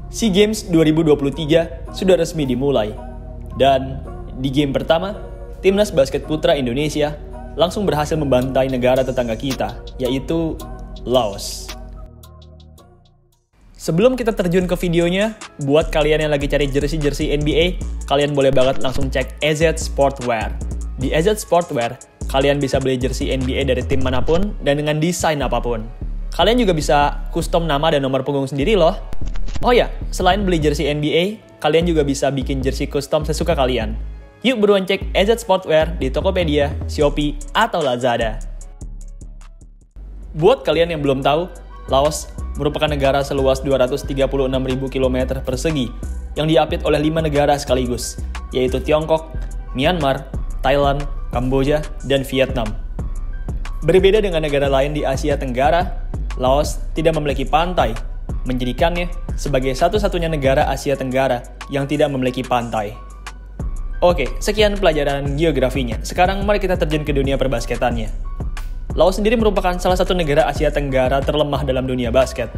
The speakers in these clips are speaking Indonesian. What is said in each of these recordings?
SEA Games 2023 sudah resmi dimulai. Dan di game pertama, Timnas Basket Putra Indonesia langsung berhasil membantai negara tetangga kita, yaitu Laos. Sebelum kita terjun ke videonya, buat kalian yang lagi cari jersey-jersey NBA, kalian boleh banget langsung cek EZ Sportwear. Di EZ Sportwear, kalian bisa beli jersey NBA dari tim manapun dan dengan desain apapun. Kalian juga bisa custom nama dan nomor punggung sendiri loh. Oh ya, selain beli jersey NBA, kalian juga bisa bikin jersey custom sesuka kalian. Yuk buruan cek EZ Sportwear di Tokopedia, Shopee, atau Lazada. Buat kalian yang belum tahu, Laos merupakan negara seluas 236.000 km persegi yang diapit oleh 5 negara sekaligus, yaitu Tiongkok, Myanmar, Thailand, Kamboja, dan Vietnam. Berbeda dengan negara lain di Asia Tenggara, Laos tidak memiliki pantai, menjadikannya sebagai satu-satunya negara Asia Tenggara yang tidak memiliki pantai. Oke, sekian pelajaran geografinya. Sekarang mari kita terjun ke dunia perbasketannya. Laos sendiri merupakan salah satu negara Asia Tenggara terlemah dalam dunia basket.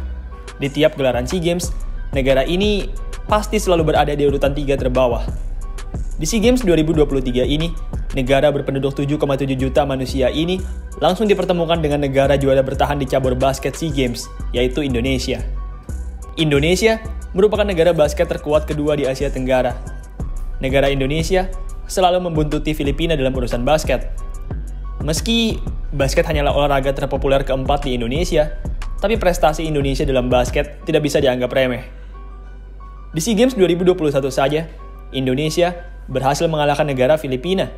Di tiap gelaran SEA Games, negara ini pasti selalu berada di urutan 3 terbawah. Di SEA Games 2023 ini, negara berpenduduk 7,7 juta manusia ini langsung dipertemukan dengan negara juara bertahan di cabur basket SEA Games, yaitu Indonesia. Indonesia merupakan negara basket terkuat kedua di Asia Tenggara. Negara Indonesia selalu membuntuti Filipina dalam urusan basket. Meski basket hanyalah olahraga terpopuler keempat di Indonesia, tapi prestasi Indonesia dalam basket tidak bisa dianggap remeh. Di SEA Games 2021 saja, Indonesia berhasil mengalahkan negara Filipina.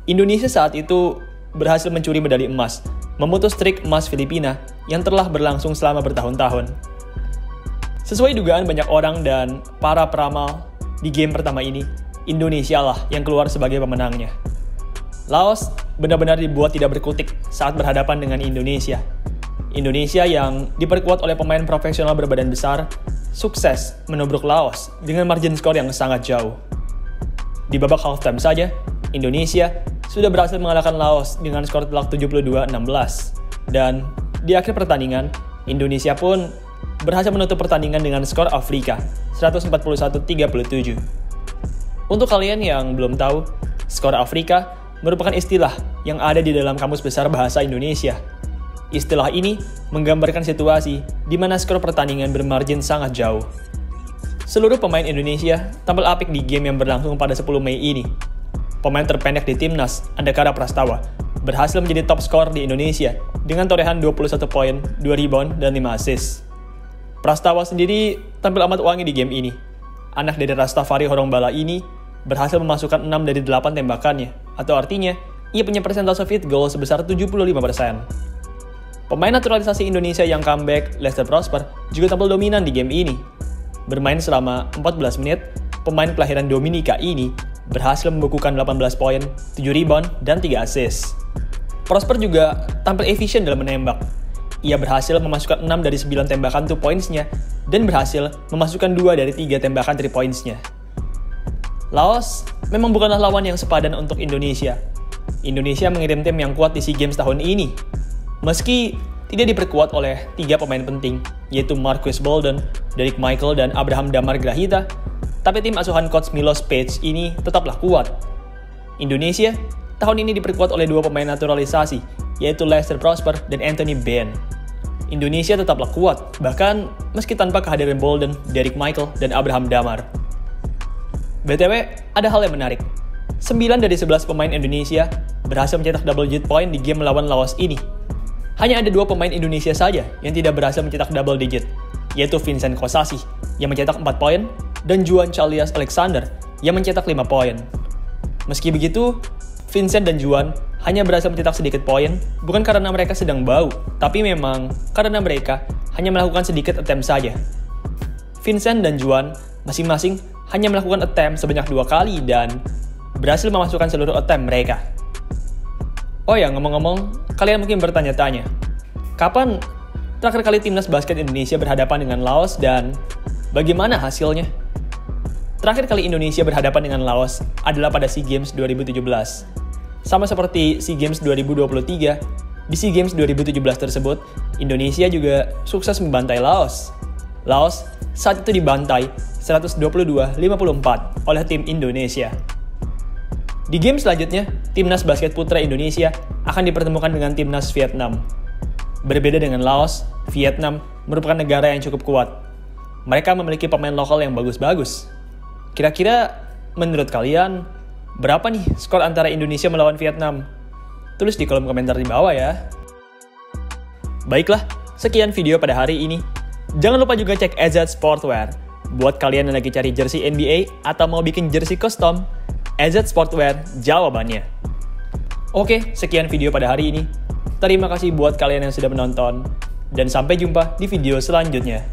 Indonesia saat itu berhasil mencuri medali emas, memutus trik emas Filipina yang telah berlangsung selama bertahun-tahun. Sesuai dugaan banyak orang dan para peramal, di game pertama ini, Indonesia lah yang keluar sebagai pemenangnya. Laos benar-benar dibuat tidak berkutik saat berhadapan dengan Indonesia. Indonesia yang diperkuat oleh pemain profesional berbadan besar, sukses menubruk Laos dengan margin skor yang sangat jauh. Di babak halftime saja, Indonesia sudah berhasil mengalahkan Laos dengan skor telak 72-16. Dan di akhir pertandingan, Indonesia pun berhasil menutup pertandingan dengan skor Afrika 141-37. Untuk kalian yang belum tahu, skor Afrika merupakan istilah yang ada di dalam Kamus Besar Bahasa Indonesia. Istilah ini menggambarkan situasi di mana skor pertandingan bermargin sangat jauh. Seluruh pemain Indonesia tampil apik di game yang berlangsung pada 10 Mei ini. Pemain terpendek di Timnas, Andakara Prastawa, berhasil menjadi top skor di Indonesia dengan torehan 21 poin, 2 rebound, dan 5 assist. Prastawa sendiri tampil amat wangi di game ini. Anak dari Rastafari Horongbala ini berhasil memasukkan 6 dari 8 tembakannya, atau artinya ia punya persentase field goal sebesar 75%. Pemain naturalisasi Indonesia yang comeback, Lester Prosper, juga tampil dominan di game ini. Bermain selama 14 menit, pemain kelahiran Dominika ini berhasil membukukan 18 poin, 7 rebound, dan 3 assist. Prosper juga tampil efisien dalam menembak. Ia berhasil memasukkan 6 dari 9 tembakan 2 points-nya dan berhasil memasukkan 2 dari 3 tembakan 3 points-nya. Laos memang bukanlah lawan yang sepadan untuk Indonesia. Indonesia mengirim tim yang kuat di SEA Games tahun ini. Meski tidak diperkuat oleh 3 pemain penting, yaitu Marcus Bolden, Derek Michael, dan Abraham Damar Grahita, tapi tim asuhan coach Milos Page ini tetaplah kuat. Indonesia tahun ini diperkuat oleh 2 pemain naturalisasi, yaitu Lester Prosper dan Anthony Benn. Indonesia tetaplah kuat, bahkan meski tanpa kehadiran Bolden, Derek Michael, dan Abraham Damar. BTW, ada hal yang menarik. 9 dari 11 pemain Indonesia berhasil mencetak double digit point di game melawan Laos ini. Hanya ada 2 pemain Indonesia saja yang tidak berhasil mencetak double digit, yaitu Vincent Kosasi yang mencetak 4 poin dan Juan Chalias Alexander yang mencetak 5 poin. Meski begitu, Vincent dan Juan hanya berhasil mencetak sedikit poin bukan karena mereka sedang bau, tapi memang karena mereka hanya melakukan sedikit attempt saja. Vincent dan Juan masing-masing hanya melakukan attempt sebanyak 2 kali dan berhasil memasukkan seluruh attempt mereka. Oh ya, ngomong-ngomong, kalian mungkin bertanya-tanya, kapan terakhir kali timnas basket Indonesia berhadapan dengan Laos dan bagaimana hasilnya? Terakhir kali Indonesia berhadapan dengan Laos adalah pada SEA Games 2017. Sama seperti SEA Games 2023, di SEA Games 2017 tersebut, Indonesia juga sukses membantai Laos. Laos saat itu dibantai 122-54 oleh tim Indonesia. Di game selanjutnya, Timnas Basket Putra Indonesia akan dipertemukan dengan Timnas Vietnam. Berbeda dengan Laos, Vietnam merupakan negara yang cukup kuat. Mereka memiliki pemain lokal yang bagus-bagus. Kira-kira menurut kalian, berapa nih skor antara Indonesia melawan Vietnam? Tulis di kolom komentar di bawah ya. Baiklah, sekian video pada hari ini. Jangan lupa juga cek AZ Sportwear. Buat kalian yang lagi cari jersey NBA atau mau bikin jersey custom, AZ Sportwear jawabannya. Oke, sekian video pada hari ini. Terima kasih buat kalian yang sudah menonton. Dan sampai jumpa di video selanjutnya.